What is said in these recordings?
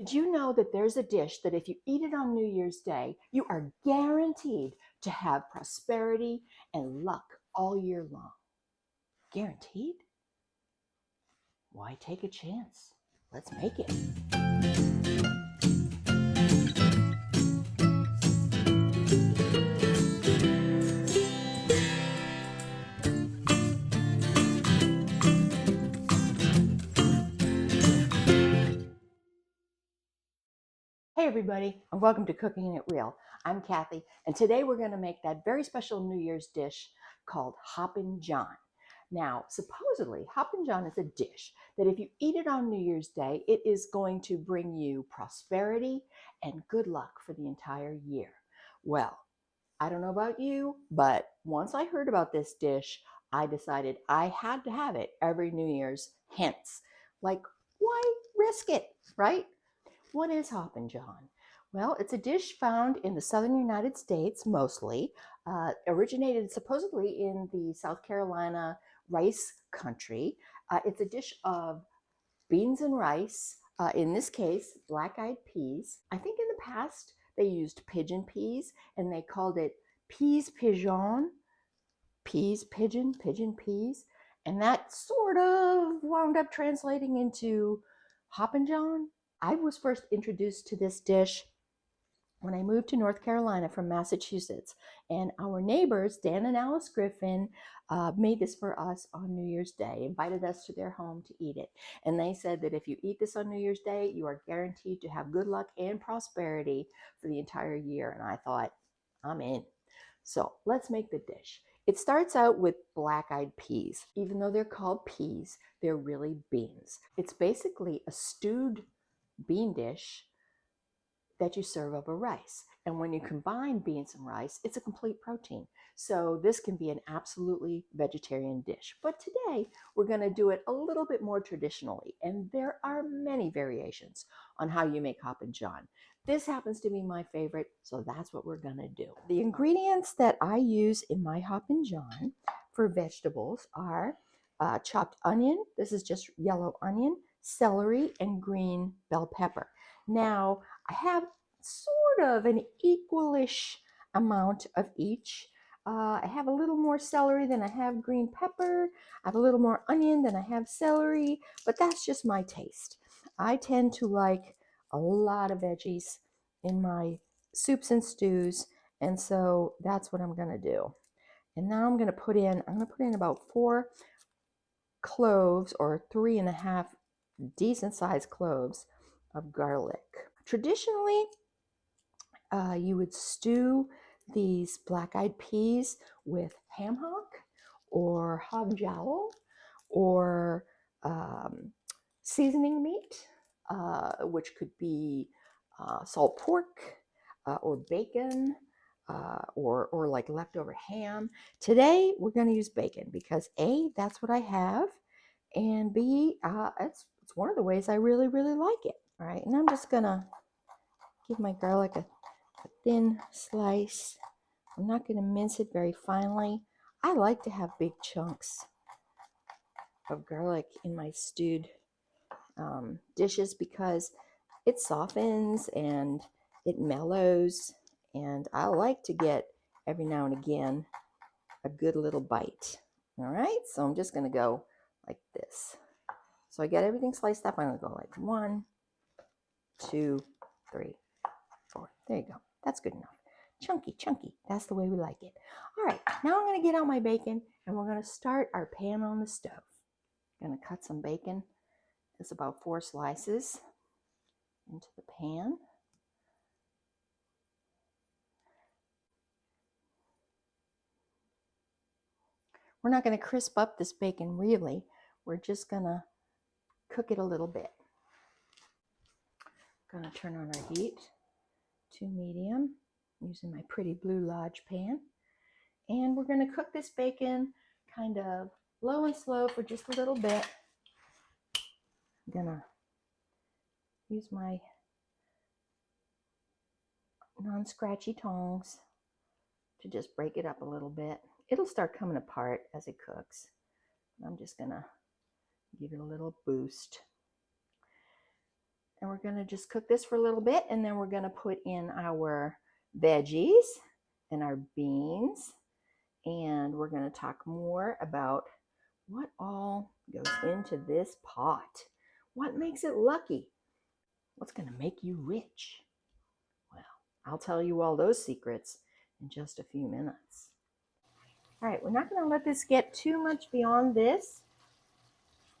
Did you know that there's a dish that if you eat it on New Year's Day, you are guaranteed to have prosperity and luck all year long? Guaranteed? Why take a chance? Let's make it. Hey everybody, and welcome to Cooking It Real. I'm Kathy, and today we're going to make that very special New Year's dish called Hoppin John. Now, supposedly, Hoppin John is a dish that if you eat it on New Year's Day, it is going to bring you prosperity and good luck for the entire year. Well, I don't know about you, but once I heard about this dish, I decided I had to have it every New Year's. Hence, like, why risk it, right? What is Hoppin John? Well, it's a dish found in the southern United States mostly, originated supposedly in the South Carolina rice country. It's a dish of beans and rice, in this case, black-eyed peas. I think in the past they used pigeon peas and they called it peas pigeon, peas pigeon, pigeon peas. And that sort of wound up translating into Hoppin John. I was first introduced to this dish when I moved to North Carolina from Massachusetts. And our neighbors, Dan and Alice Griffin, made this for us on New Year's Day, invited us to their home to eat it. And they said that if you eat this on New Year's Day, you are guaranteed to have good luck and prosperity for the entire year. And I thought, I'm in. So let's make the dish. It starts out with black-eyed peas. Even though they're called peas, they're really beans. It's basically a stewed bean dish that you serve over rice. And when you combine beans and rice, it's a complete protein. So this can be an absolutely vegetarian dish. But today we're going to do it a little bit more traditionally. And there are many variations on how you make Hoppin John. This happens to be my favorite, so that's what we're going to do. The ingredients that I use in my Hoppin John for vegetables are chopped onion. This is just yellow onion, celery, and green bell pepper. Now, I have sort of an equalish amount of each. I have a little more celery than I have green pepper. I have a little more onion than I have celery, but that's just my taste. I tend to like a lot of veggies in my soups and stews, and so that's what I'm going to do. And now I'm going to put in about 4 cloves or 3.5 decent sized cloves of garlic. Traditionally, you would stew these black-eyed peas with ham hock or hog jowl or seasoning meat, which could be salt pork or bacon or like leftover ham. Today, we're going to use bacon because A, that's what I have, and B, it's one of the ways I really, really like it. All right, and I'm just going to give my garlic a thin slice. I'm not going to mince it very finely. I like to have big chunks of garlic in my stewed dishes because it softens and it mellows, and I like to get every now and again a good little bite. All right, so I'm just going to go like this. So I get everything sliced up. I'm going to go like 1, 2, 3, 4. There you go. That's good enough. Chunky, chunky. That's the way we like it. All right, now I'm going to get out my bacon and we're going to start our pan on the stove. I'm going to cut some bacon. It's about 4 slices into the pan. We're not going to crisp up this bacon really. We're just going to cook it a little bit. I'm going to turn on our heat to medium using my pretty Blue Lodge pan. And we're going to cook this bacon kind of low and slow for just a little bit. I'm going to use my non-scratchy tongs to just break it up a little bit. It'll start coming apart as it cooks. I'm just going to give it a little boost. And we're going to just cook this for a little bit, and then we're going to put in our veggies and our beans, and we're going to talk more about what all goes into this pot. What makes it lucky? What's going to make you rich? Well, I'll tell you all those secrets in just a few minutes. All right, we're not going to let this get too much beyond this.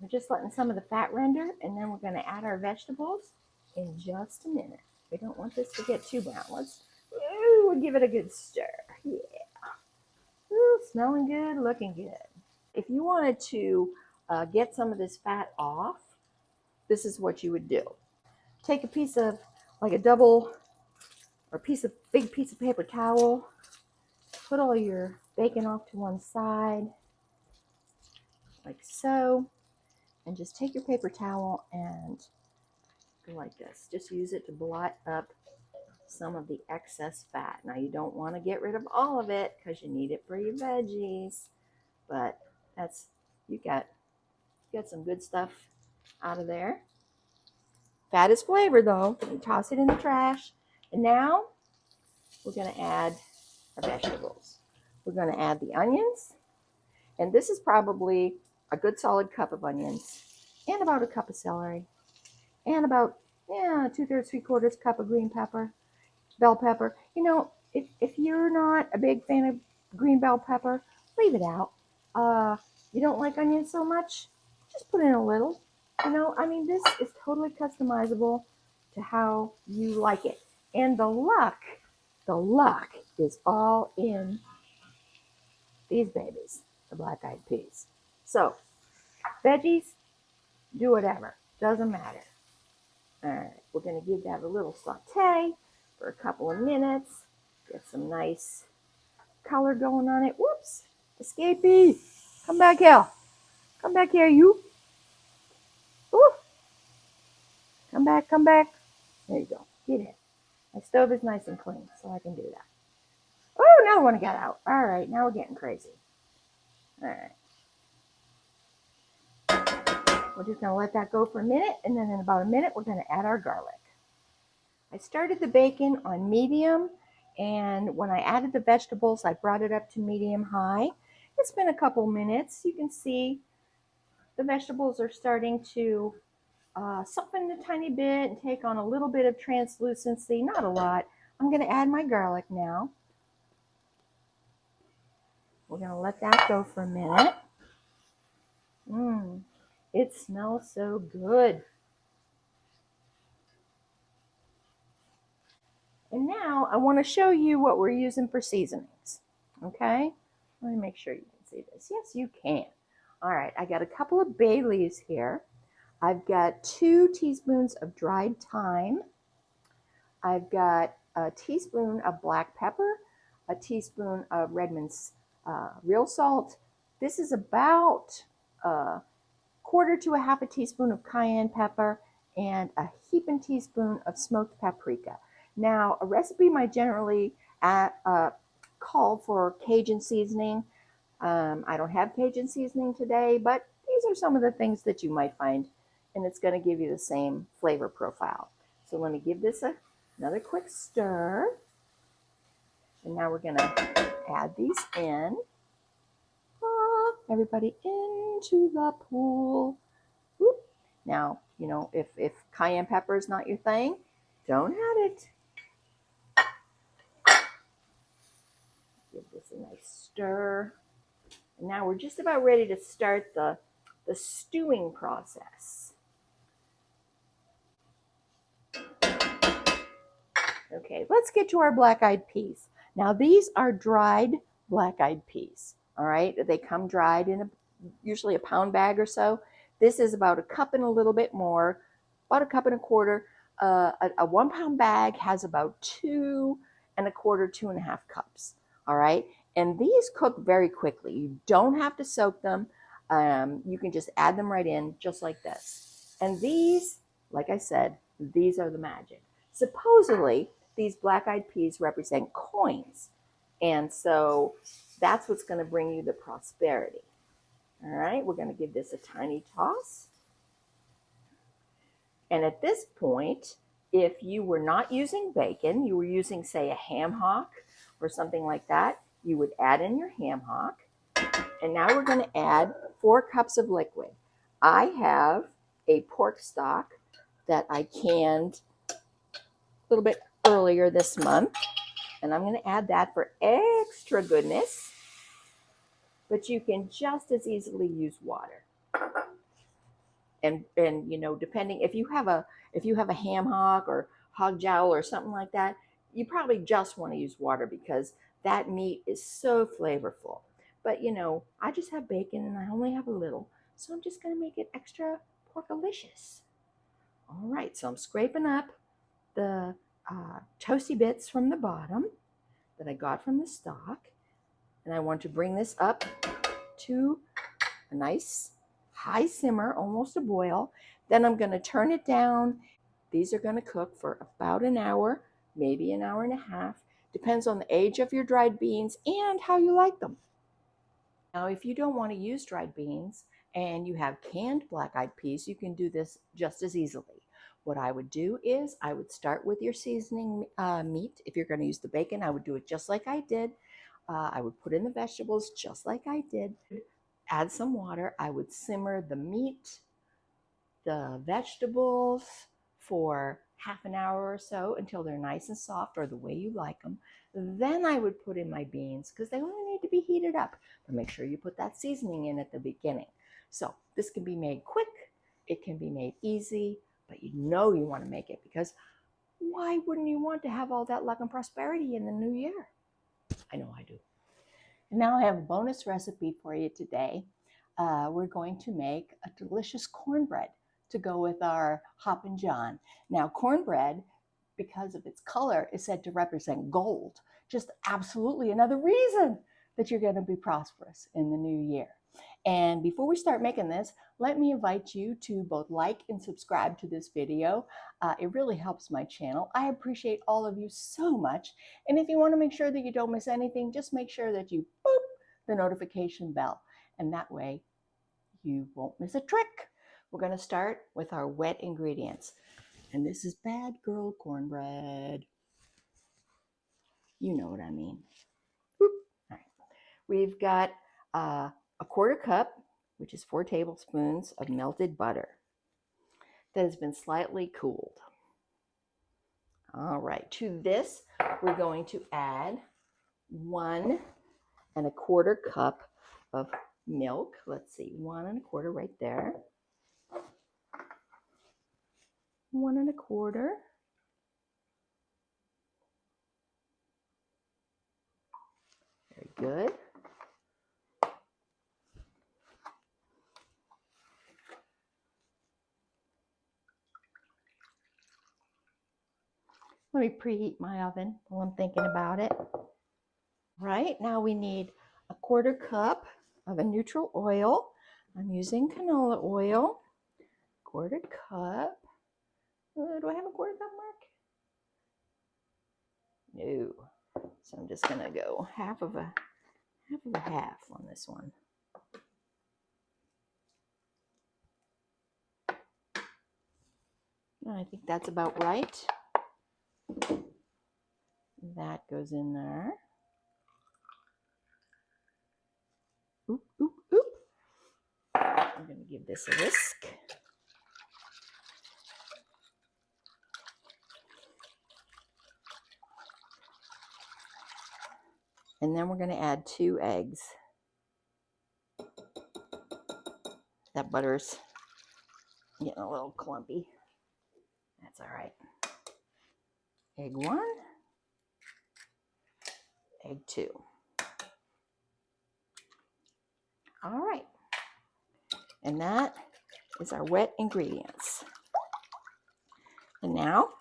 We're just letting some of the fat render, and then we're going to add our vegetables in just a minute. We don't want this to get too brown. We'll give it a good stir. Yeah. Ooh, smelling good, looking good. If you wanted to get some of this fat off, this is what you would do. Take a piece of, like a double or big piece of paper towel, put all your bacon off to one side, like so, and just take your paper towel and go like this. Just use it to blot up some of the excess fat. Now you don't want to get rid of all of it because you need it for your veggies, but you got some good stuff out of there. Fat is flavor though. You toss it in the trash. And now we're going to add our vegetables. We're going to add the onions, and this is probably a good solid cup of onions, and about a cup of celery, and about 2/3, 3/4 cup of green pepper, bell pepper. You know, if you're not a big fan of green bell pepper, leave it out. You don't like onions so much, just put in a little. You know, I mean, this is totally customizable to how you like it. And the luck is all in these babies, the black-eyed peas. So, veggies, do whatever, doesn't matter. All right, we're going to give that a little saute for a couple of minutes. Get some nice color going on it. Whoops, escapee. Come back here. Come back here, you. Ooh. Come back, come back. There you go. Get in. My stove is nice and clean, so I can do that. Oh, another one got out. All right, now we're getting crazy. All right. We're just going to let that go for a minute, and then in about a minute, we're going to add our garlic. I started the bacon on medium, and when I added the vegetables, I brought it up to medium high. It's been a couple minutes. You can see the vegetables are starting to soften a tiny bit and take on a little bit of translucency, not a lot. I'm going to add my garlic now. We're going to let that go for a minute. It smells so good. And now I want to show you what we're using for seasonings. Okay? Let me make sure you can see this. Yes, you can. All right, I got a couple of bay leaves here. I've got 2 teaspoons of dried thyme. I've got a teaspoon of black pepper, a teaspoon of Redmond's real salt. This is about a 1/4 to a 1/2 teaspoon of cayenne pepper, and a heaping teaspoon of smoked paprika. Now, a recipe might generally call for Cajun seasoning. I don't have Cajun seasoning today, but these are some of the things that you might find, and it's going to give you the same flavor profile. So let me give this another quick stir. And now we're going to add these in. Everybody into the pool. Whoop. Now, you know, if cayenne pepper is not your thing, don't add it. Give this a nice stir. And now we're just about ready to start the stewing process. Okay, let's get to our black-eyed peas. Now these are dried black-eyed peas, all right? They come dried in usually a pound bag or so. This is about a cup and a little bit more, about a cup and a quarter. A 1 pound bag has about 2 1/4, 2 1/2 cups, all right? And these cook very quickly. You don't have to soak them. You can just add them right in just like this. And these, like I said, these are the magic. Supposedly, these black-eyed peas represent coins. And so that's what's going to bring you the prosperity. All right, we're going to give this a tiny toss. And at this point, if you were not using bacon, you were using, say, a ham hock or something like that, you would add in your ham hock. And now we're going to add 4 cups of liquid. I have a pork stock that I canned a little bit earlier this month, and I'm going to add that for extra goodness. But you can just as easily use water. And you know, depending if you have a ham hock or hog jowl or something like that, you probably just want to use water because that meat is so flavorful. But you know, I just have bacon and I only have a little, so I'm just going to make it extra porkalicious. All right, so I'm scraping up the toasty bits from the bottom that I got from the stock, and I want to bring this up to a nice high simmer, almost a boil. Then I'm going to turn it down. These are going to cook for about an hour, maybe an hour and a half. Depends on the age of your dried beans and how you like them. Now, if you don't want to use dried beans and you have canned black-eyed peas, you can do this just as easily. What I would do is I would start with your seasoning meat. If you're going to use the bacon, I would do it just like I did. I would put in the vegetables just like I did. Add some water. I would simmer the meat, the vegetables for half an hour or so until they're nice and soft or the way you like them. Then I would put in my beans because they only need to be heated up. But make sure you put that seasoning in at the beginning. So this can be made quick. It can be made easy, but you know you want to make it because why wouldn't you want to have all that luck and prosperity in the new year? I know I do. And now I have a bonus recipe for you today. We're going to make a delicious cornbread to go with our Hoppin John. Now, cornbread, because of its color, is said to represent gold. Just absolutely another reason that you're going to be prosperous in the new year. And before we start making this, let me invite you to both like and subscribe to this video. It really helps my channel. I appreciate all of you so much. And if you want to make sure that you don't miss anything, just make sure that you boop the notification bell. And that way you won't miss a trick. We're going to start with our wet ingredients. And this is bad girl cornbread. You know what I mean. Boop. All right. We've got a 1/4 cup, which is 4 tablespoons of melted butter that has been slightly cooled. All right, to this, we're going to add 1 1/4 cup of milk. Let's see, 1 1/4 right there. 1 1/4. Very good. Let me preheat my oven while I'm thinking about it. Right, now we need a 1/4 cup of a neutral oil. I'm using canola oil. 1/4 cup. Do I have a 1/4 cup, Mark? No. So I'm just gonna go half of a half on this one. And I think that's about right. That goes in there. Oop, oop, oop. I'm gonna give this a whisk. And then we're going to add 2 eggs. That butter's getting a little clumpy. That's all right. Egg 1, egg 2. All right. And that is our wet ingredients. And now,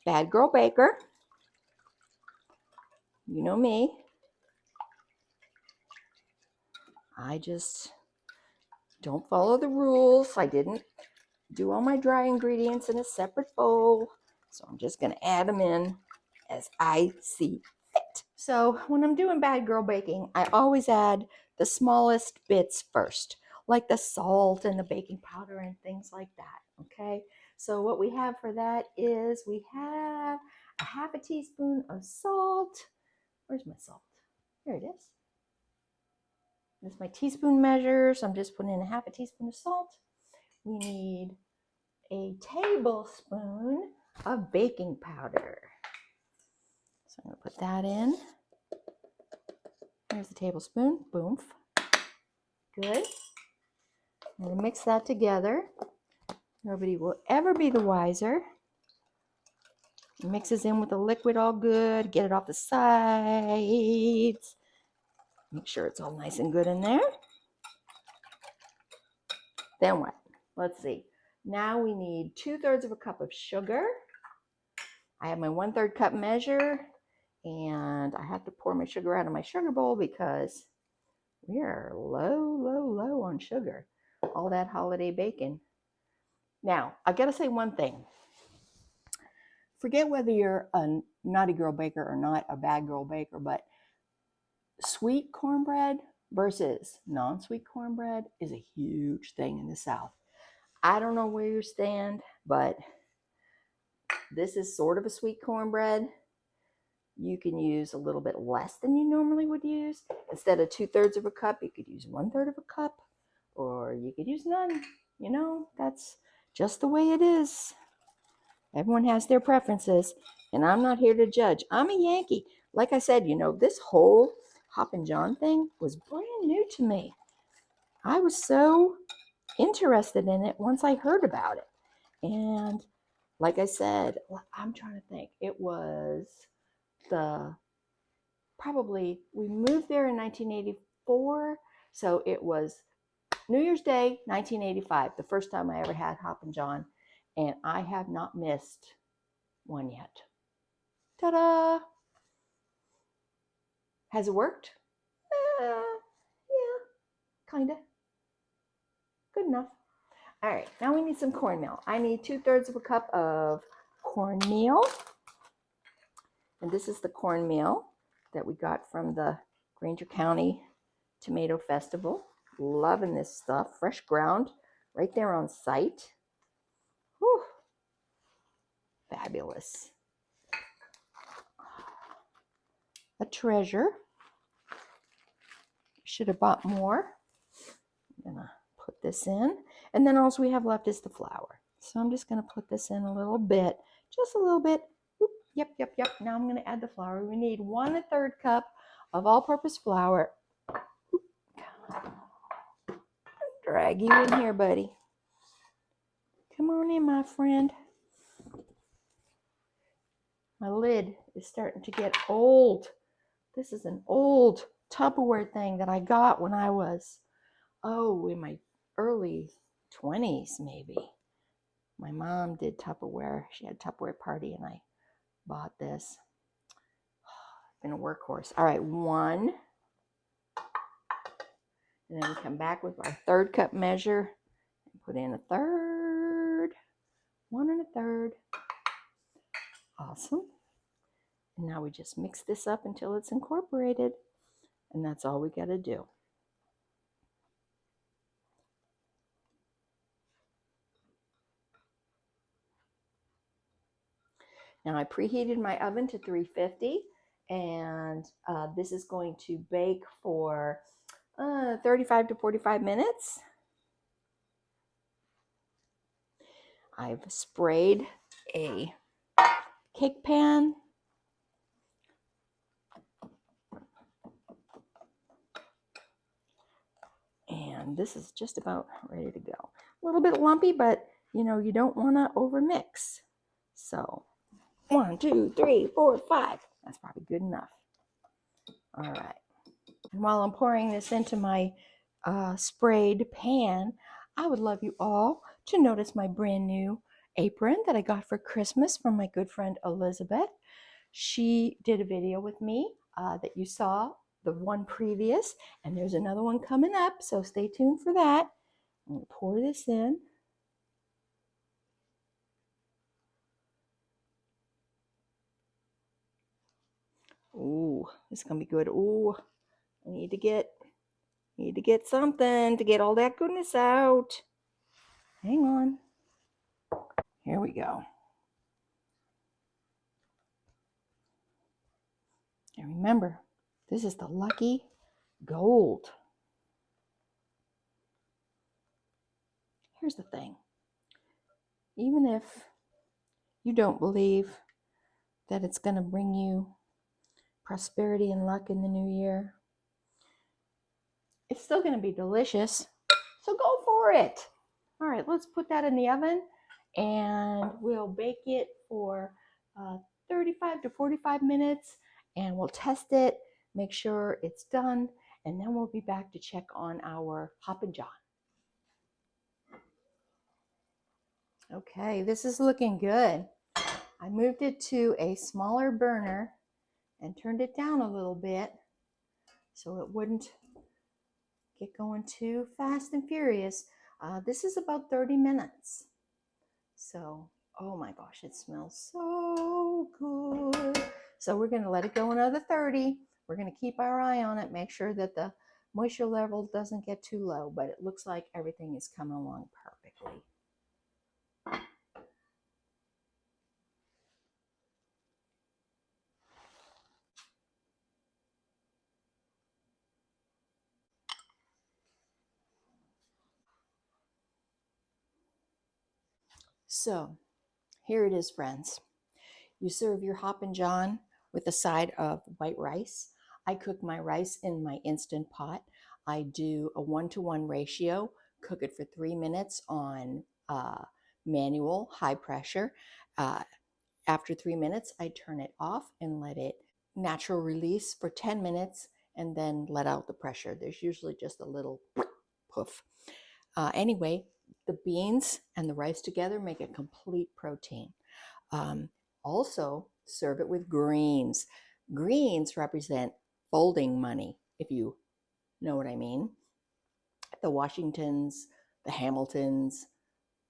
Bad Girl Baker. You know me. I just don't follow the rules. I didn't do all my dry ingredients in a separate bowl. So I'm just going to add them in as I see fit. So when I'm doing Bad Girl baking, I always add the smallest bits first, like the salt and the baking powder and things like that, okay? So what we have for that is we have a half a teaspoon of salt. Where's my salt? Here it is. That's my teaspoon measure. So I'm just putting in a half a teaspoon of salt. We need a tablespoon of baking powder. So I'm going to put that in. Here's the tablespoon. Boom. Good. I'm going to mix that together. Nobody will ever be the wiser. It mixes in with the liquid all good. Get it off the sides. Make sure it's all nice and good in there. Then what? Let's see. Now we need 2/3 of a cup of sugar. I have my 1/3 cup measure, and I have to pour my sugar out of my sugar bowl because we are low on sugar. All that holiday baking. Now, I gotta say one thing. Forget whether you're a naughty girl baker or not, a bad girl baker, but sweet cornbread versus non-sweet cornbread is a huge thing in the South. I don't know where you stand, but this is sort of a sweet cornbread. You can use a little bit less than you normally would use. Instead of 2/3 of a cup, you could use 1/3 of a cup, or you could use none. You know, that's just the way it is. Everyone has their preferences, and I'm not here to judge. I'm a Yankee. Like I said, you know, this whole Hoppin John thing was brand new to me. I was so interested in it once I heard about it. And like I said, I'm trying to think. It was we moved there in 1984. So it was New Year's Day, 1985, the first time I ever had Hoppin John. And I have not missed one yet. Ta-da! Has it worked? Yeah, kind of. Good enough. All right, now we need some cornmeal. I need 2/3 of a cup of cornmeal. And this is the cornmeal that we got from the Granger County Tomato Festival. Loving this stuff. Fresh ground right there on site. Whew. Fabulous. A treasure. Should have bought more. I'm going to put this in. And then all we have left is the flour. So I'm just going to put this in a little bit. Just a little bit. Oop, yep. Now I'm going to add the flour. We need 1/3 cup of all-purpose flour. Drag you in here, buddy. Come on in, my friend. My lid is starting to get old. This is an old Tupperware thing that I got when I was, in my early 20s, maybe. My mom did Tupperware. She had a Tupperware party, and I bought this. Been a workhorse. All right, 1. And then we come back with our 1/3 cup measure and put in 1/3. 1 1/3. Awesome. And now we just mix this up until it's incorporated. And that's all we got to do. Now I preheated my oven to 350, and this is going to bake for 35 to 45 minutes. I've sprayed a cake pan. And this is just about ready to go. A little bit lumpy, but you know, you don't want to overmix. So 1, 2, 3, 4, 5. That's probably good enough. All right. And while I'm pouring this into my sprayed pan, I would love you all to notice my brand new apron that I got for Christmas from my good friend Elizabeth. She did a video with me that you saw, the one previous, and there's another one coming up, so stay tuned for that. I'm going to pour this in. Ooh, it's going to be good. Ooh, I need to get something to get all that goodness out. Hang on. Here we go. And remember, this is the lucky gold. Here's the thing. Even if you don't believe that it's going to bring you prosperity and luck in the new year, it's still going to be delicious. So go for it. All right, let's put that in the oven and we'll bake it for 35 to 45 minutes and we'll test it, make sure it's done, and then we'll be back to check on our Hoppin John. Okay, this is looking good. I moved it to a smaller burner and turned it down a little bit so it wouldn't get going too fast and furious. This is about 30 minutes. So, oh my gosh, it smells so good. So we're going to let it go another 30. We're going to keep our eye on it, make sure that the moisture level doesn't get too low, but it looks like everything is coming along perfectly. So here it is, friends. You serve your Hoppin John with a side of white rice. I cook my rice in my Instant Pot. I do a 1-to-1 ratio, cook it for 3 minutes on manual high pressure. After 3 minutes, I turn it off and let it natural release for 10 minutes and then let out the pressure. There's usually just a little poof. Anyway, the beans and the rice together make a complete protein. Also, serve it with greens. Greens represent folding money, if you know what I mean. The Washingtons, the Hamiltons.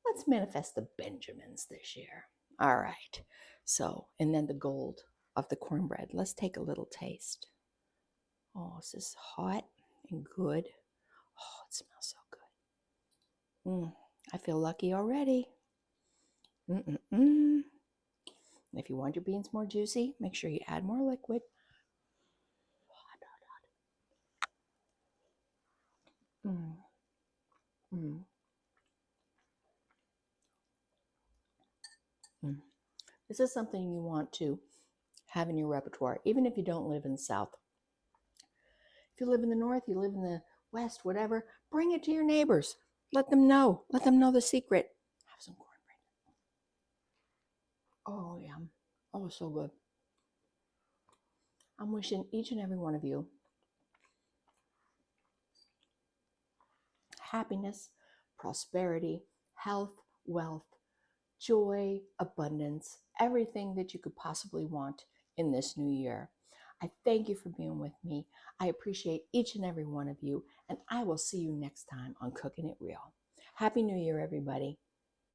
Let's manifest the Benjamins this year. All right. So, and then the gold of the cornbread. Let's take a little taste. Oh, this is hot and good. Oh, it smells so good. I feel lucky already. If you want your beans more juicy, make sure you add more liquid. This is something you want to have in your repertoire, even if you don't live in the South. If you live in the North, you live in the West, whatever, bring it to your neighbors. Let them know. Let them know the secret. Have some cornbread. Oh, yum. Oh, so good. I'm wishing each and every one of you happiness, prosperity, health, wealth, joy, abundance, everything that you could possibly want in this new year. I thank you for being with me. I appreciate each and every one of you, and I will see you next time on Cooking It Real. Happy New Year, everybody.